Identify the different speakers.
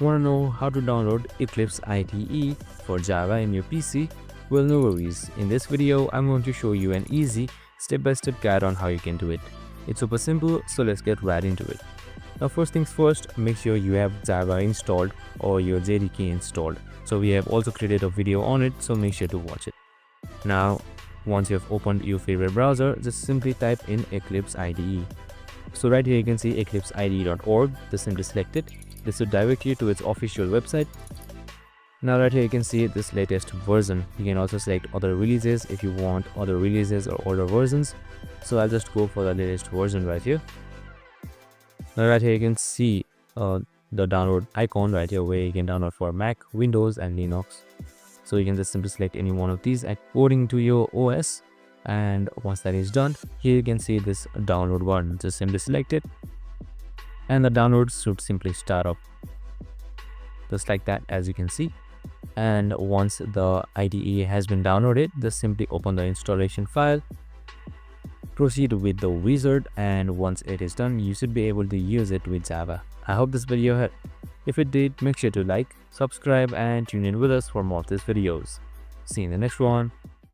Speaker 1: Want to know how to download Eclipse IDE for Java in your PC? Well, no worries. In this video, I'm going to show you an easy step-by-step guide on how you can do it. It's super simple, so let's get right into it. Now, first things first, make sure you have Java installed or your JDK installed. So we have also created a video on it, so make sure to watch it. Now, once you have opened your favorite browser, just simply type in Eclipse IDE. So right here you can see eclipseide.org. Just simply select it. This will direct you to its official website. Now right here you can see this latest version. You can also select other releases if you want other releases or older versions. So I'll just go for the latest version right here. Now right here you can see the download icon right here where you can download for Mac, Windows and Linux. So you can just simply select any one of these according to your OS. And once that is done, here you can see this download button. Just simply select it and the download should simply start up just like that, as you can see. And once the IDE has been downloaded, just simply open the installation file, proceed with the wizard, and once it is done, you should be able to use it with Java. I hope this video helped. If it did, make sure to like, subscribe and tune in with us for more of these videos. See you in the next one.